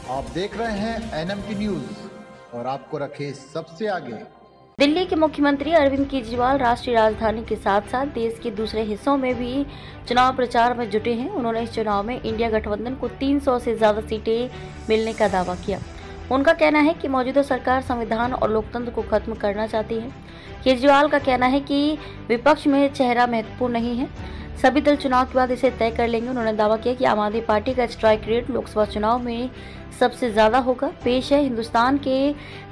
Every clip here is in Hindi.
आप देख रहे हैं NMT न्यूज और आपको रखे सबसे आगे। दिल्ली के मुख्यमंत्री अरविंद केजरीवाल राष्ट्रीय राजधानी के साथ साथ देश के दूसरे हिस्सों में भी चुनाव प्रचार में जुटे हैं। उन्होंने इस चुनाव में इंडिया गठबंधन को 300 से ज्यादा सीटें मिलने का दावा किया। उनका कहना है कि मौजूदा सरकार संविधान और लोकतंत्र को खत्म करना चाहती है। केजरीवाल का कहना है कि विपक्ष में चेहरा महत्वपूर्ण नहीं है, सभी दल चुनाव के बाद इसे तय कर लेंगे। उन्होंने दावा किया कि आम आदमी पार्टी का स्ट्राइक रेट लोकसभा चुनाव में सबसे ज्यादा होगा। पेश है हिंदुस्तान के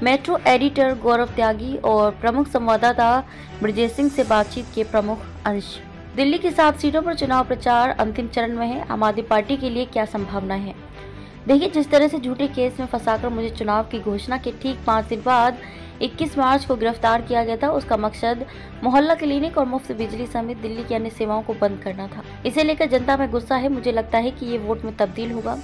मेट्रो एडिटर गौरव त्यागी और प्रमुख संवाददाता ब्रजेश सिंह से बातचीत के प्रमुख अंश। दिल्ली की 7 सीटों पर चुनाव प्रचार अंतिम चरण में है। आम आदमी पार्टी के लिए क्या संभावना है? देखिए, जिस तरह से झूठे केस में फंसाकर मुझे चुनाव की घोषणा के ठीक 5 दिन बाद 21 मार्च को गिरफ्तार किया गया था, उसका मकसद मोहल्ला क्लिनिक और मुफ्त बिजली समेत दिल्ली की अन्य सेवाओं को बंद करना था। इसे लेकर जनता में गुस्सा है। मुझे लगता है कि ये वोट में तब्दील होगा।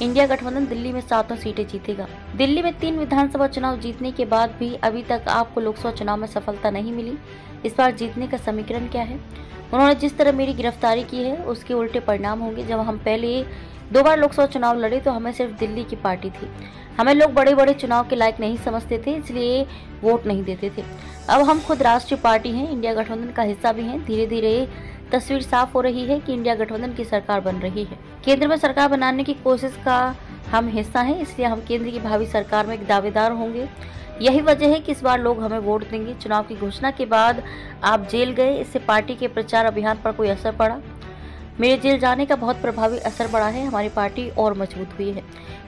इंडिया गठबंधन दिल्ली में 7 सीटें जीतेगा। दिल्ली में 3 विधानसभा चुनाव जीतने के बाद भी अभी तक आपको लोकसभा चुनाव में सफलता नहीं मिली। इस बार जीतने का समीकरण क्या है? उन्होंने जिस तरह मेरी गिरफ्तारी की है उसके उल्टे परिणाम होंगे। जब हम पहले 2 बार लोकसभा चुनाव लड़े तो हमें सिर्फ दिल्ली की पार्टी थी। हमें लोग बड़े बड़े चुनाव के लायक नहीं समझते थे, इसलिए वोट नहीं देते थे। अब हम खुद राष्ट्रीय पार्टी हैं, इंडिया गठबंधन का हिस्सा भी हैं। धीरे धीरे तस्वीर साफ हो रही है कि इंडिया गठबंधन की सरकार बन रही है। केंद्र में सरकार बनाने की कोशिश का हम हिस्सा हैं, इसलिए हम केंद्र की भावी सरकार में एक दावेदार होंगे। यही वजह है कि इस बार लोग हमें वोट देंगे। चुनाव की घोषणा के बाद आप जेल गए, इससे पार्टी के प्रचार अभियान पर कोई असर पड़ा? मेरे जेल जाने का बहुत प्रभावी असर पड़ा है। हमारी पार्टी और मजबूत हुई है।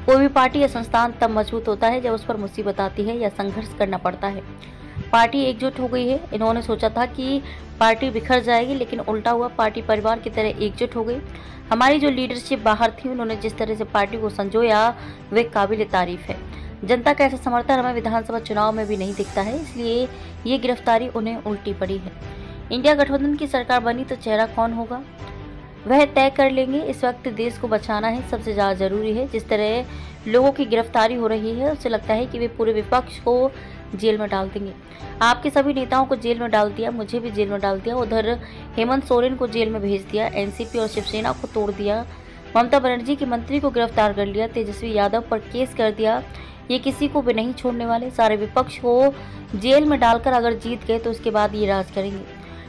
कोई भी पार्टी या संस्थान तब मजबूत होता है जब उस पर मुसीबत आती है या संघर्ष करना पड़ता है। पार्टी एकजुट हो गई है। इन्होंने सोचा था कि पार्टी बिखर जाएगी, लेकिन उल्टा हुआ। पार्टी परिवार की तरह एकजुट हो गई। हमारी जो लीडरशिप बाहर थी, उन्होंने जिस तरह से पार्टी को संजोया वे काबिल तारीफ है। जनता का ऐसा समर्थन हमें विधानसभा चुनाव में भी नहीं दिखता है, इसलिए ये गिरफ्तारी उन्हें उल्टी पड़ी है। इंडिया गठबंधन की सरकार बनी तो चेहरा कौन होगा वह तय कर लेंगे। इस वक्त देश को बचाना है सबसे ज़्यादा जरूरी है। जिस तरह लोगों की गिरफ्तारी हो रही है उससे लगता है कि वे पूरे विपक्ष को जेल में डाल देंगे। आपके सभी नेताओं को जेल में डाल दिया, मुझे भी जेल में डाल दिया। उधर हेमंत सोरेन को जेल में भेज दिया, एनसीपी और शिवसेना को तोड़ दिया, ममता बनर्जी के मंत्री को गिरफ्तार कर लिया, तेजस्वी यादव पर केस कर दिया। ये किसी को भी नहीं छोड़ने वाले। सारे विपक्ष को जेल में डालकर अगर जीत गए तो उसके बाद ये राज करेंगे।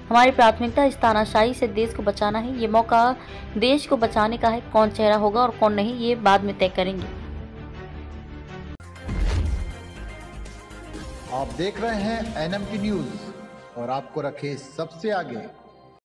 हमारी प्राथमिकता इस तानाशाही से देश को बचाना है। ये मौका देश को बचाने का है। कौन चेहरा होगा और कौन नहीं, ये बाद में तय करेंगे। आप देख रहे हैं NMT न्यूज और आपको रखे सबसे आगे।